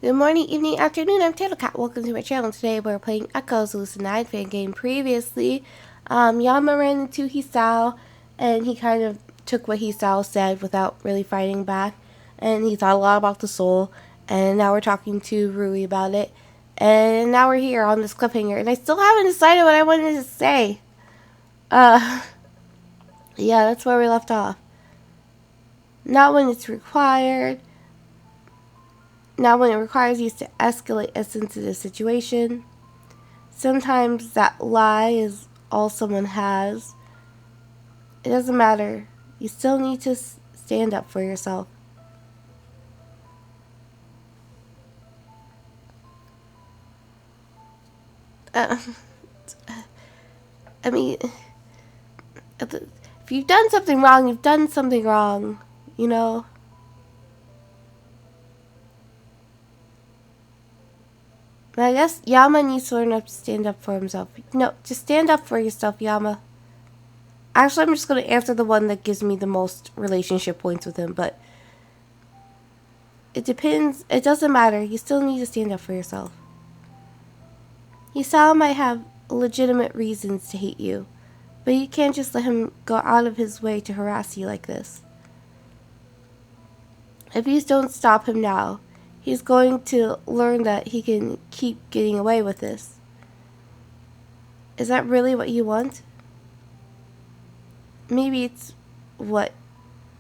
Good morning, evening, afternoon. I'm Tatocat. Welcome to my channel. Today we're playing Echoes Lucid9 Fangame. Previously, Yama ran into Hisao, and he kind of took what Hisao said without really fighting back. And he thought a lot about the soul. And now we're talking to Rui about it. And now we're here on this cliffhanger. And I still haven't decided what I wanted to say. Yeah, that's where we left off. Not when it's required. Now when it requires you to escalate a sensitive situation. Sometimes that lie is all someone has. It doesn't matter. You still need to stand up for yourself. I mean, if you've done something wrong, you've done something wrong, you know? I guess Yama needs to learn to stand up for himself. No, just stand up for yourself, Yama. Actually, I'm just going to answer the one that gives me the most relationship points with him, but it depends. It doesn't matter. You still need to stand up for yourself. Hisao might have legitimate reasons to hate you, but you can't just let him go out of his way to harass you like this. If you don't stop him now, he's going to learn that he can keep getting away with this. Is that really what you want? Maybe it's what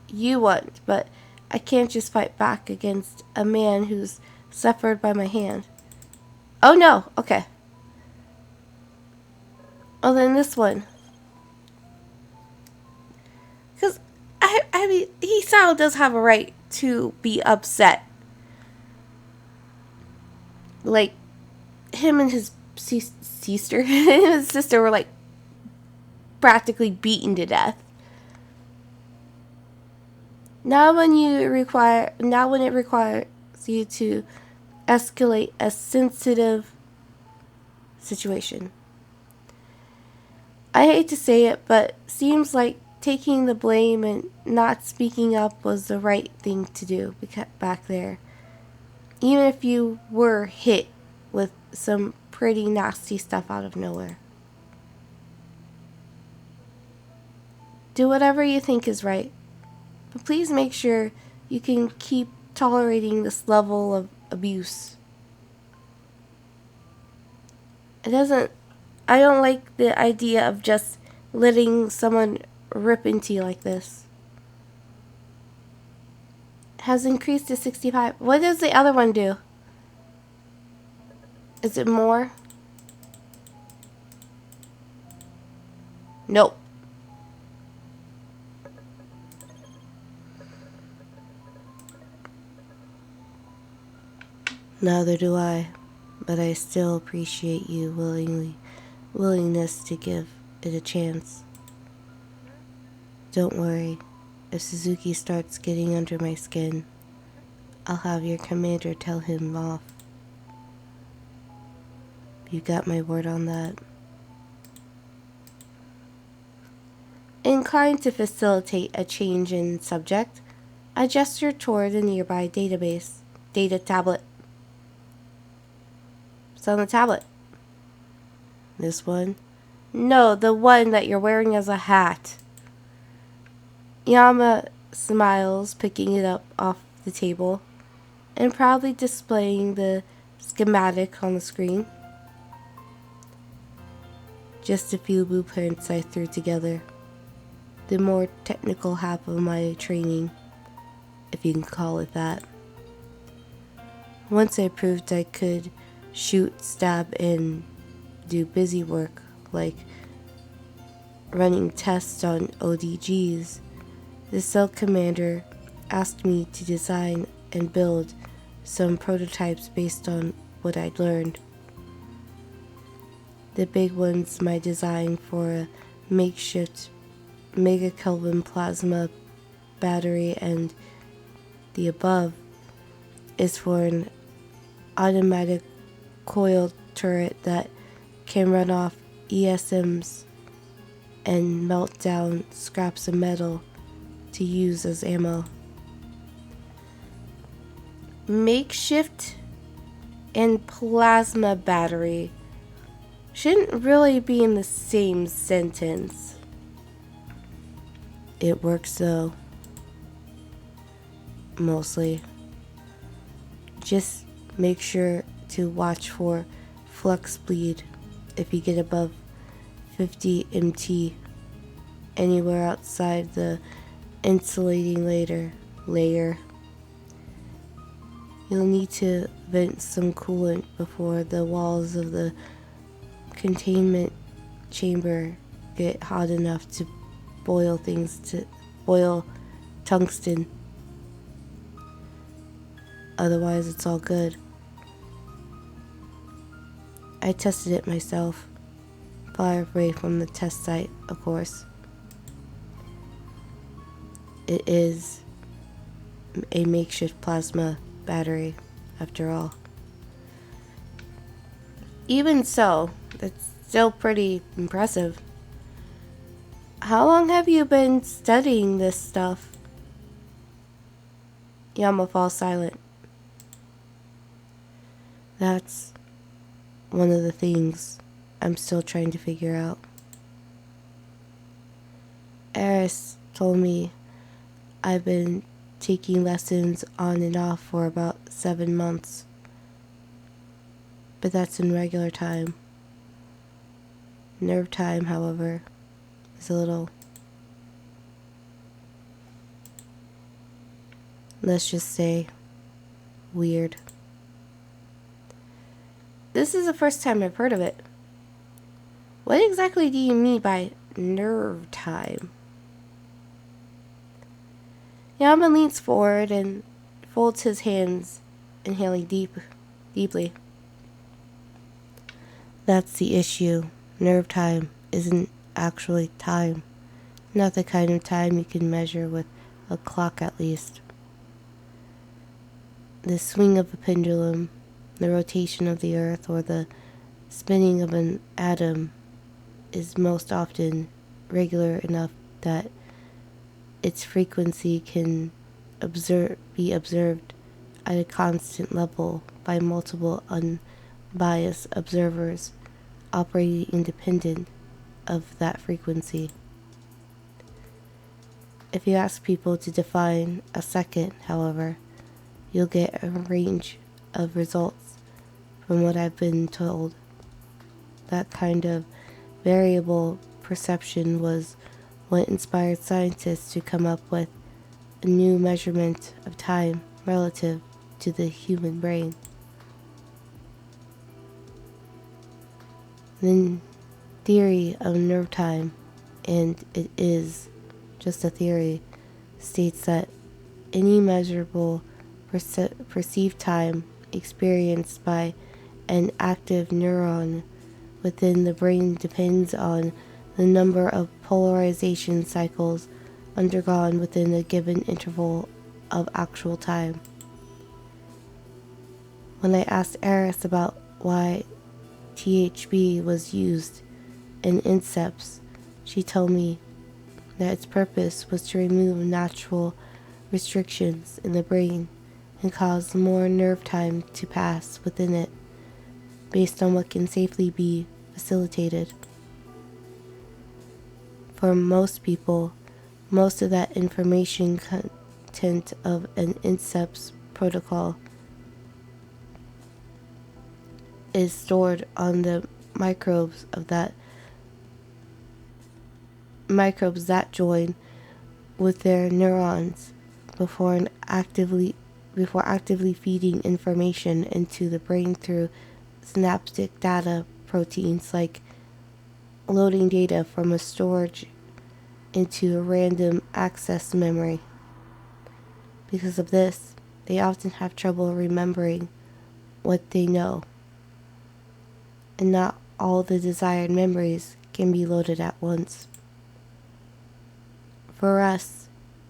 you want, but I can't just fight back against a man who's suffered by my hand. Oh no, okay. Oh, then this one. Because, I mean, Hisao does have a right to be upset. Like, him and his sister, his sister were like practically beaten to death. Now when it requires you to escalate a sensitive situation. I hate to say it, but seems like taking the blame and not speaking up was the right thing to do back there. Even if you were hit with some pretty nasty stuff out of nowhere. Do whatever you think is right, but please make sure you can keep tolerating this level of abuse. I don't like the idea of just letting someone rip into you like this. Has increased to 65. What does the other one do? Is it more? Nope. Neither do I, but I still appreciate you willingness to give it a chance. Don't worry, if Suzuki starts getting under my skin, I'll have your commander tell him off. You got my word on that. Inclined to facilitate a change in subject, I gestured toward a nearby data tablet. It's on the tablet. This one? No, the one that you're wearing as a hat. Yama smiles, picking it up off the table and proudly displaying the schematic on the screen. Just a few blueprints I threw together. The more technical half of my training, if you can call it that. Once I proved I could shoot, stab, and do busy work like running tests on ODGs, the cell commander asked me to design and build some prototypes based on what I'd learned. The big one's my design for a makeshift megakelvin plasma battery, and the above is for an automatic coil turret that can run off ESMs and melt down scraps of metal to use as ammo. Makeshift and plasma battery shouldn't really be in the same sentence. It works though. Mostly. Just make sure to watch for flux bleed if you get above 50 MT anywhere outside the insulating layer. You'll need to vent some coolant before the walls of the containment chamber get hot enough to boil tungsten. Otherwise, it's all good. I tested it myself, far away from the test site, of course. It is a makeshift plasma battery, after all. Even so, it's still pretty impressive. How long have you been studying this stuff? Yama falls silent. That's one of the things I'm still trying to figure out. Eris told me I've been taking lessons on and off for about 7 months. But that's in regular time. Nerve time, however, is a little, let's just say, weird. This is the first time I've heard of it. What exactly do you mean by nerve time? Yama leans forward and folds his hands, inhaling deeply. That's the issue. Nerve time isn't actually time. Not the kind of time you can measure with a clock, at least. The swing of a pendulum, the rotation of the earth, or the spinning of an atom is most often regular enough that its frequency can be observed at a constant level by multiple unbiased observers operating independent of that frequency. If you ask people to define a second, however, you'll get a range of results from what I've been told. That kind of variable perception was what inspired scientists to come up with a new measurement of time relative to the human brain. The theory of nerve time, and it is just a theory, states that any measurable perceived time experienced by an active neuron within the brain depends on the number of polarization cycles undergone within a given interval of actual time. When I asked Eris about why THB was used in incepts, she told me that its purpose was to remove natural restrictions in the brain and cause more nerve time to pass within it based on what can safely be facilitated. For most people, most of that information content of an incepts protocol is stored on the microbes that join with their neurons before actively feeding information into the brain through synaptic data proteins, like loading data from a storage into a random access memory. Because of this, they often have trouble remembering what they know, and not all the desired memories can be loaded at once. For us,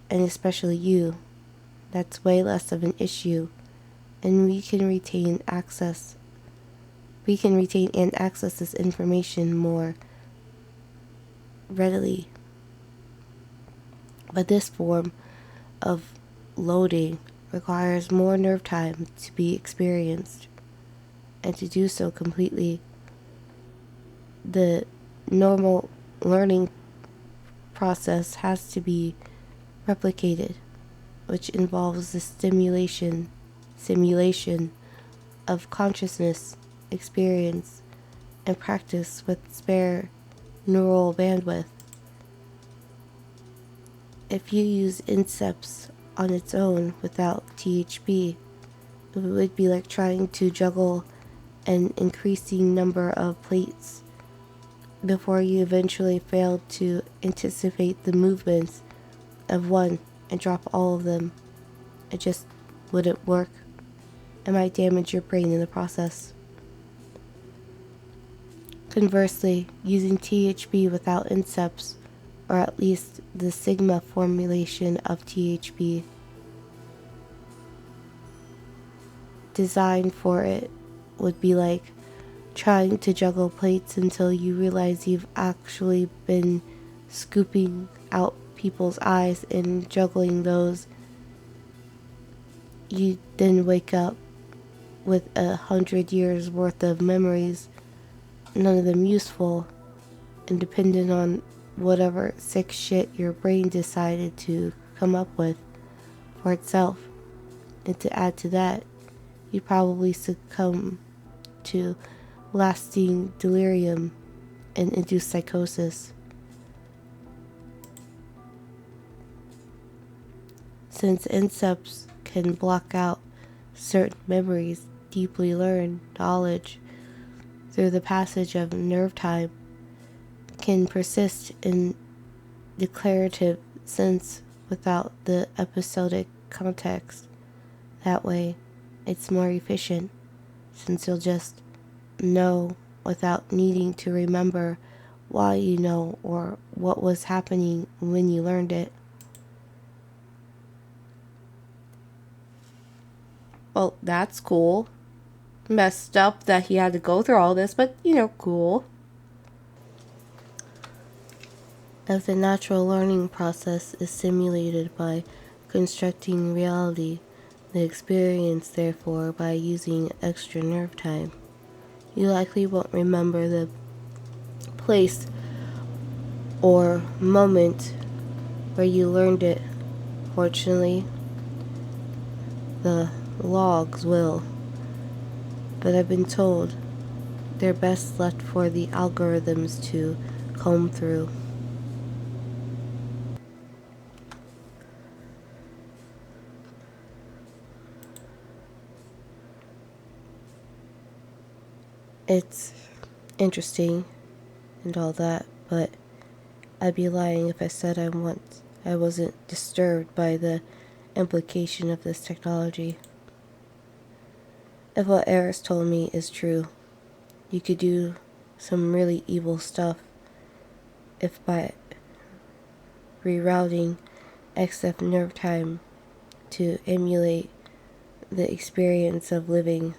and especially you, that's way less of an issue, and we can retain and access this information more readily. But this form of loading requires more nerve time to be experienced. and to do so completely. The normal learning process has to be replicated, which involves the simulation of consciousness, experience, and practice with spare neural bandwidth. If you use incepts on its own without THB, it would be like trying to juggle an increasing number of plates before you eventually failed to anticipate the movements of one and drop all of them. It just wouldn't work. It might damage your brain in the process. Conversely, using THB without incepts, or at least the sigma formulation of THB designed for it, would be like trying to juggle plates until you realize you've actually been scooping out people's eyes and juggling those. You then wake up with 100 years worth of memories, none of them useful, and dependent on whatever sick shit your brain decided to come up with for itself. And to add to that, you probably succumb to lasting delirium and induced psychosis. Since incepts can block out certain memories, deeply learned knowledge through the passage of nerve time can persist in declarative sense without the episodic context. That way, it's more efficient, since you'll just know without needing to remember why you know or what was happening when you learned it. Well, that's cool. Messed up that he had to go through all this, but cool. If the natural learning process is simulated by constructing reality, the experience, therefore, by using extra nerve time, you likely won't remember the place or moment where you learned it. Fortunately, the logs will, but I've been told they're best left for the algorithms to comb through. It's interesting and all that, but I'd be lying if I said I wasn't disturbed by the implication of this technology. If what Eris told me is true, you could do some really evil stuff if by rerouting XF nerve time to emulate the experience of living,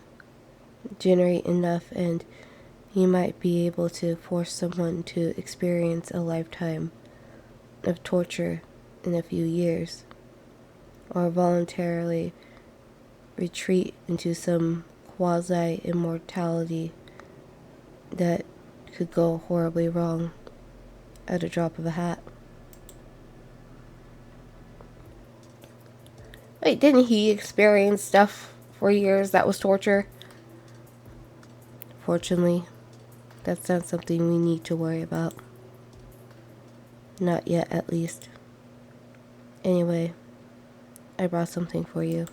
generate enough, and you might be able to force someone to experience a lifetime of torture in a few years, or voluntarily retreat into some quasi-immortality that could go horribly wrong at a drop of a hat. Wait, didn't he experience stuff for years that was torture? Fortunately, that's not something we need to worry about. Not yet, at least. Anyway, I brought something for you.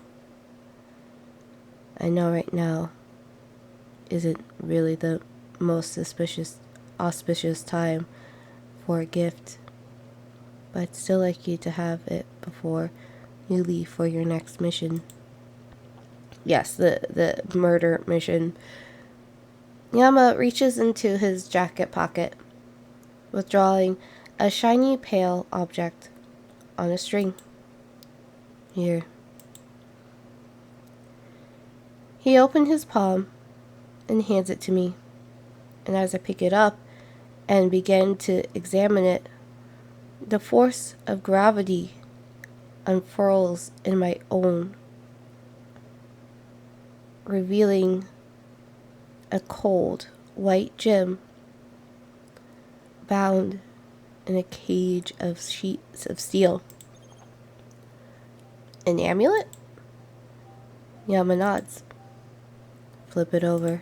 I know right now isn't really the most auspicious time for a gift, but I'd still like you to have it before you leave for your next mission. Yes, the murder mission. Yama reaches into his jacket pocket, withdrawing a shiny pale object on a string. Here. He opened his palm and hands it to me, and as I pick it up and begin to examine it, the force of gravity unfurls in my own, revealing a cold, white gem bound in a cage of sheets of steel. An amulet? Yama nods. Flip it over.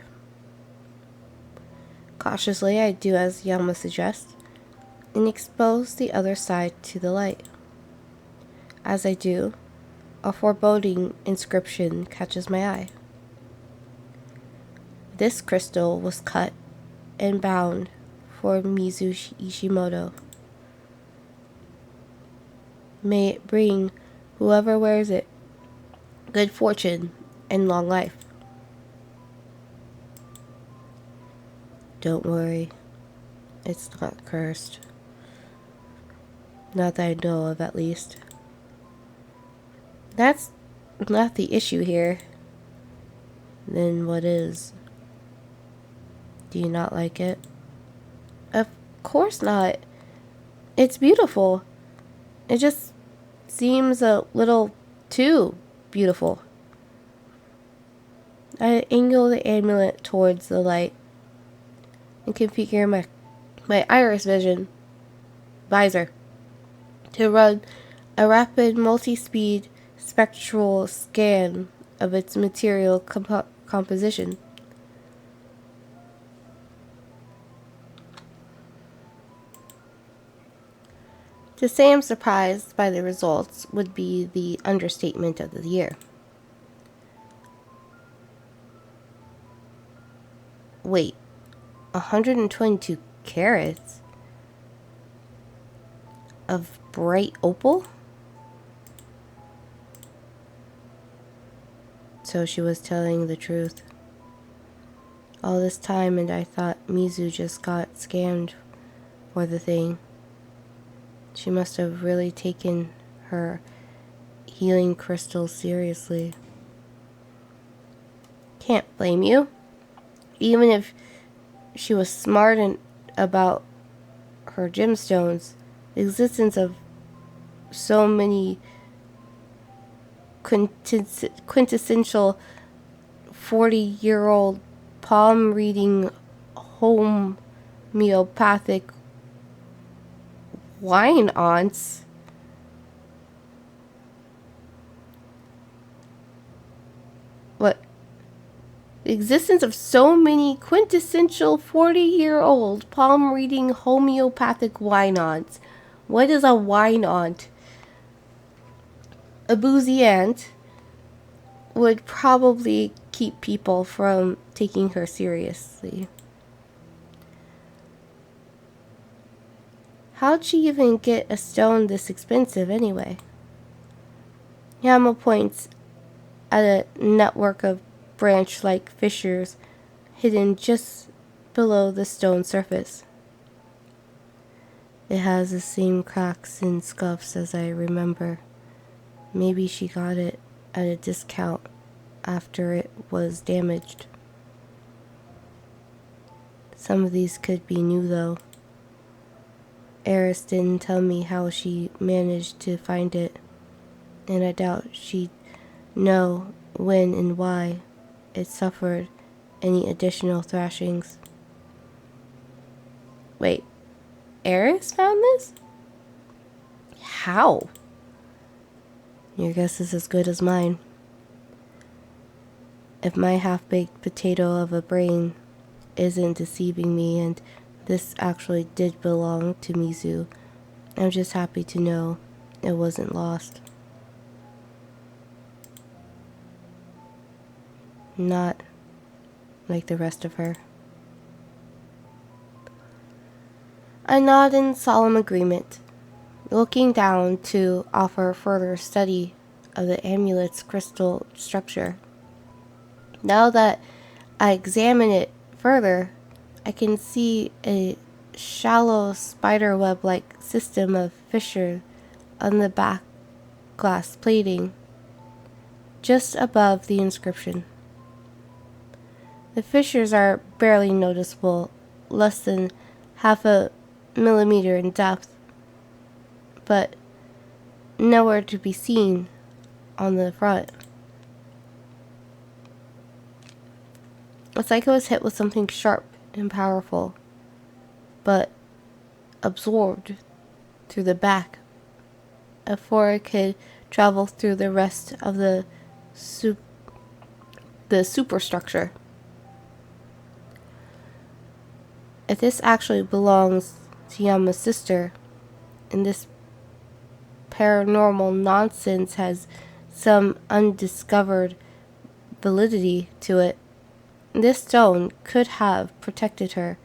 Cautiously, I do as Yama suggests and expose the other side to the light. As I do, a foreboding inscription catches my eye. This crystal was cut and bound for Mizu Ishimoto. May it bring whoever wears it good fortune and long life. Don't worry, it's not cursed. Not that I know of, at least. That's not the issue here. Then what is? Do you not like it? Of course not. It's beautiful. It just seems a little too beautiful. I angle the amulet towards the light and configure my iris vision visor to run a rapid multi-speed spectral scan of its material composition. To say I'm surprised by the results would be the understatement of the year. Wait, 122 carats of bright opal? So she was telling the truth. All this time, and I thought Mizu just got scammed for the thing. She must have really taken her healing crystal seriously. Can't blame you. Even if she was smart about her gemstones, the existence of so many quintessential 40-year-old palm reading homeopathic wine aunts. What? The existence of so many quintessential 40-year-old palm reading homeopathic wine aunts. What is a wine aunt? A boozy aunt would probably keep people from taking her seriously. How'd she even get a stone this expensive anyway? Yama points at a network of branch-like fissures hidden just below the stone surface. It has the same cracks and scuffs as I remember. Maybe she got it at a discount after it was damaged. Some of these could be new though. Eris didn't tell me how she managed to find it, and I doubt she'd know when and why it suffered any additional thrashings. Wait, Eris found this? How? Your guess is as good as mine. If my half-baked potato of a brain isn't deceiving me and this actually did belong to Mizu, I'm just happy to know it wasn't lost. Not like the rest of her. I nod in solemn agreement, looking down to offer further study of the amulet's crystal structure. Now that I examine it further, I can see a shallow spiderweb-like system of fissure on the back glass plating, just above the inscription. The fissures are barely noticeable, less than half a millimeter in depth, but nowhere to be seen on the front. It's like it was hit with something sharp and powerful, but absorbed through the back before it could travel through the rest of the superstructure. If this actually belongs to Yama's sister, and this paranormal nonsense has some undiscovered validity to it, this stone could have protected her.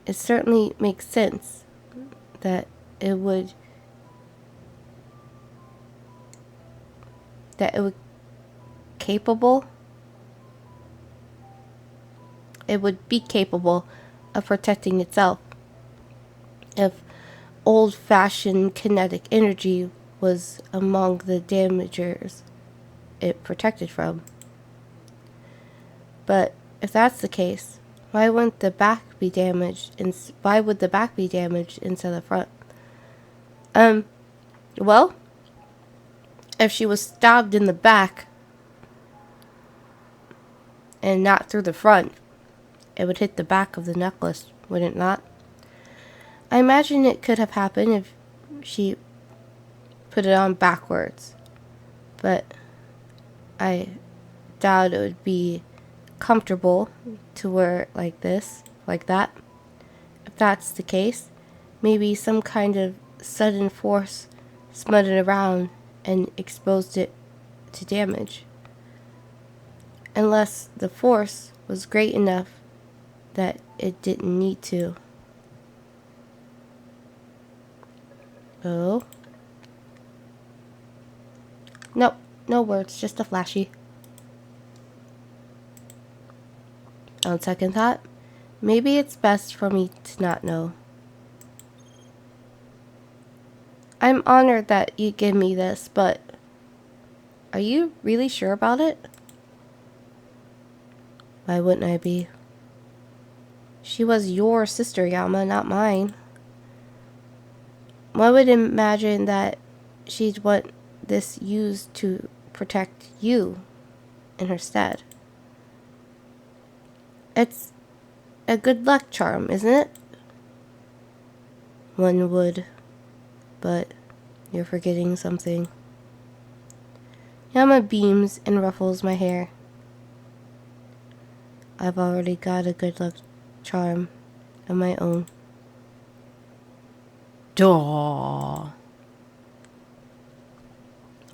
It certainly makes sense that it would be capable of protecting itself if old-fashioned kinetic energy was among the damagers it protected from. But if that's the case, why would the back be damaged instead of the front? Well, if she was stabbed in the back and not through the front, it would hit the back of the necklace, would it not? I imagine it could have happened if she put it on backwards, but I doubt it would be comfortable to wear it like that. If that's the case, maybe some kind of sudden force spun it around and exposed it to damage. Unless the force was great enough that it didn't need to. Oh. Nope, no words, just a flashy. On second thought, maybe it's best for me to not know. I'm honored that you give me this, but are you really sure about it? Why wouldn't I be? She was your sister, Yama, not mine. One would imagine that she'd want this used to protect you in her stead. It's a good luck charm, isn't it? One would, but you're forgetting something. Yama beams and ruffles my hair. I've already got a good luck charm of my own. Duh.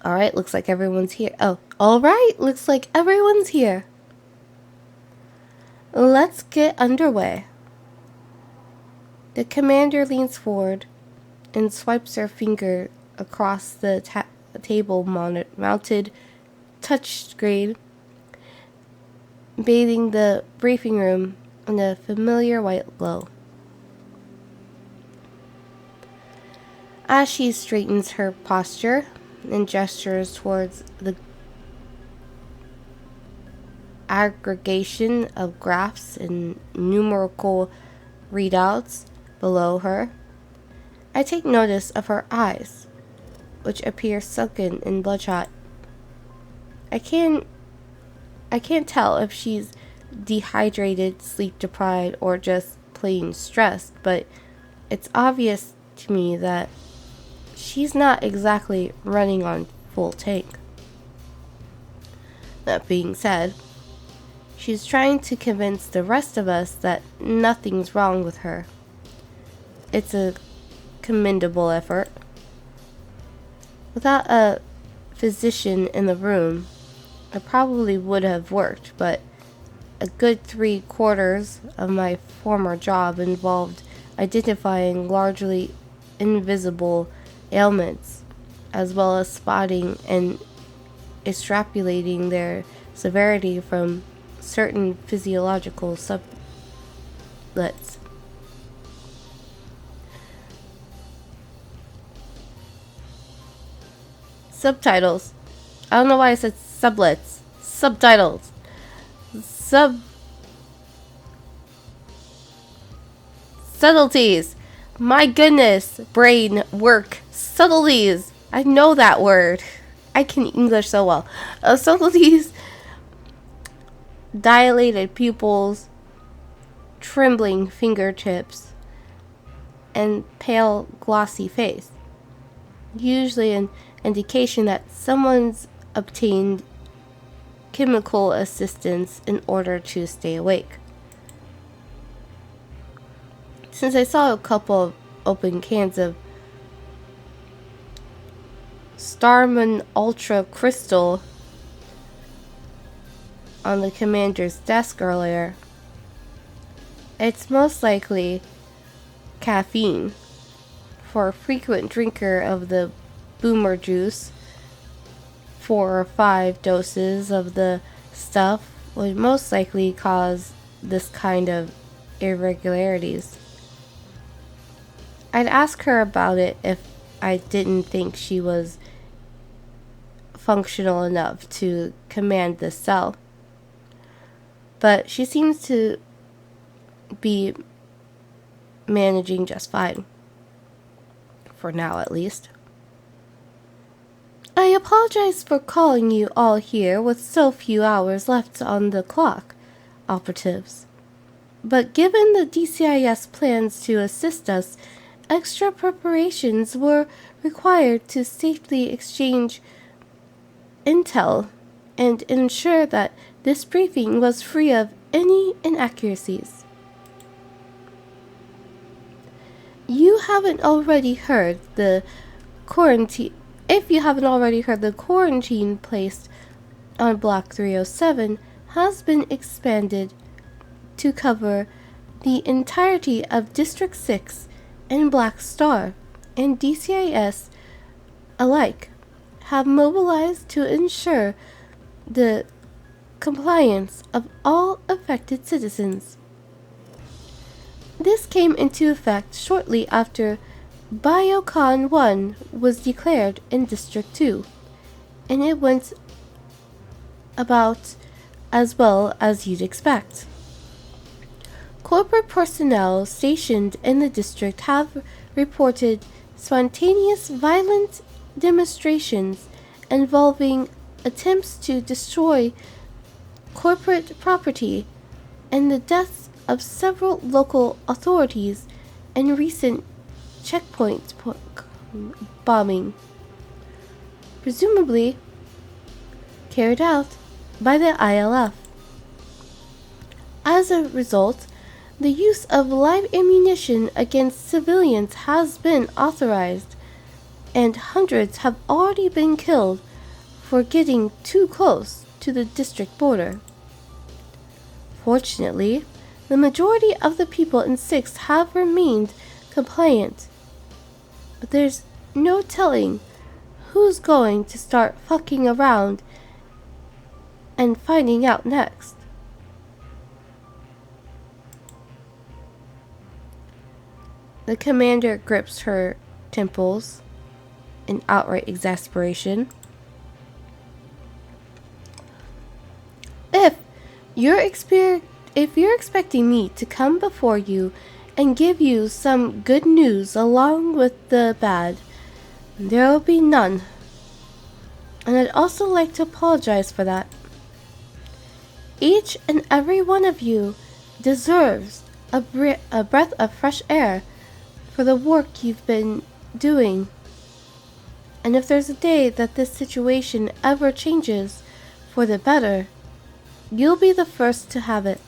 Alright, looks like everyone's here. Oh, alright, looks like everyone's here. Let's get underway. The commander leans forward and swipes her finger across the table mounted touchscreen, bathing the briefing room in a familiar white glow. As she straightens her posture and gestures towards the aggregation of graphs and numerical readouts below her, I take notice of her eyes, which appear sunken and bloodshot. I can't tell if she's dehydrated, sleep deprived, or just plain stressed, but it's obvious to me that she's not exactly running on full tank. That being said, she's trying to convince the rest of us that nothing's wrong with her. It's a commendable effort. Without a physician in the room, it probably would have worked, but a good 3/4 of my former job involved identifying largely invisible ailments, as well as spotting and extrapolating their severity from certain physiological sublets. Subtitles. I don't know why I said sublets. Subtitles. Subtleties. My goodness. Brain work. Subtleties. I know that word. I can English so well. Subtleties dilated pupils, trembling fingertips, and pale, glossy face. Usually an indication that someone's obtained chemical assistance in order to stay awake. Since I saw a couple of open cans of Starman Ultra Crystal on the commander's desk earlier, it's most likely caffeine. For a frequent drinker of the boomer juice, 4 or 5 doses of the stuff would most likely cause this kind of irregularities. I'd ask her about it if I didn't think she was functional enough to command this cell. But she seems to be managing just fine. For now, at least. I apologize for calling you all here with so few hours left on the clock, operatives. But given the DCIS plans to assist us, extra preparations were required to safely exchange intel and ensure that this briefing was free of any inaccuracies. You haven't already heard the quarantine. If you haven't already heard, the quarantine placed on Block 307 has been expanded to cover the entirety of District 6 and Black Star, and DCIS alike have mobilized to ensure the compliance of all affected citizens. This came into effect shortly after Biocon 1 was declared in District 2, and it went about as well as you'd expect. Corporate personnel stationed in the district have reported spontaneous violent demonstrations involving attempts to destroy corporate property and the deaths of several local authorities and recent checkpoint bombing, presumably carried out by the ILF. As a result, the use of live ammunition against civilians has been authorized, and hundreds have already been killed for getting too close to the district border. Fortunately, the majority of the people in 6 have remained compliant, but there's no telling who's going to start fucking around and finding out next. The commander grips her temples in outright exasperation. If you're expecting me to come before you and give you some good news along with the bad, there will be none. And I'd also like to apologize for that. Each and every one of you deserves a breath of fresh air for the work you've been doing. And if there's a day that this situation ever changes for the better, you'll be the first to have it.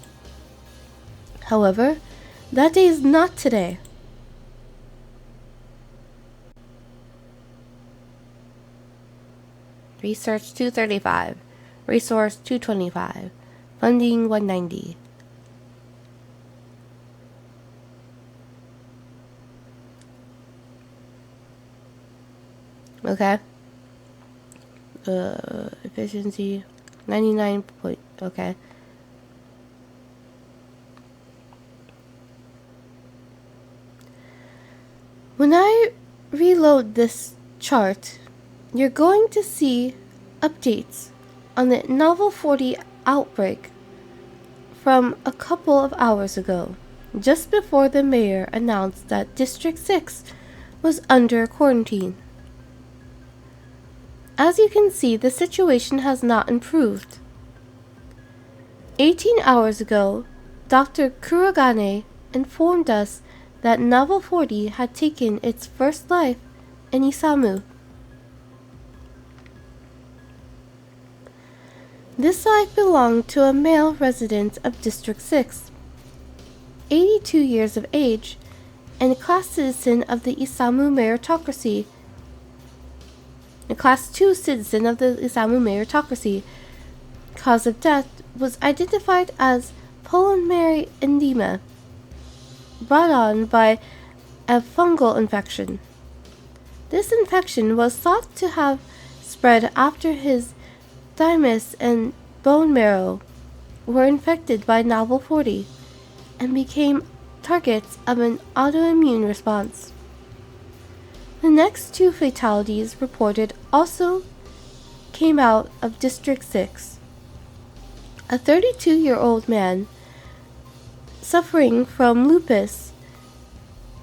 However, that day is not today. Research 235. Resource 225. Funding 190. Okay. Efficiency 99 point. Okay. When I reload this chart, you're going to see updates on the Novel 40 outbreak from a couple of hours ago, just before the mayor announced that District 6 was under quarantine. As you can see, the situation has not improved. 18 hours ago, Dr. Kurogane informed us that Novel 40 had taken its first life in Isamu. This life belonged to a male resident of District 6, 82 years of age, and a class citizen of the Isamu meritocracy. A Class 2 citizen of the Isamu meritocracy. Cause of death was identified as pulmonary edema, brought on by a fungal infection. This infection was thought to have spread after his thymus and bone marrow were infected by Novel 40 and became targets of an autoimmune response. The next 2 fatalities reported also came out of District 6. A 32-year-old man suffering from lupus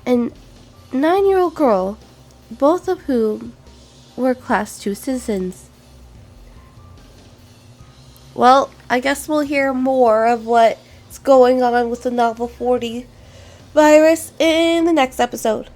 and a 9-year-old girl, both of whom were Class 2 citizens. Well, I guess we'll hear more of what's going on with the Novel 40 virus in the next episode.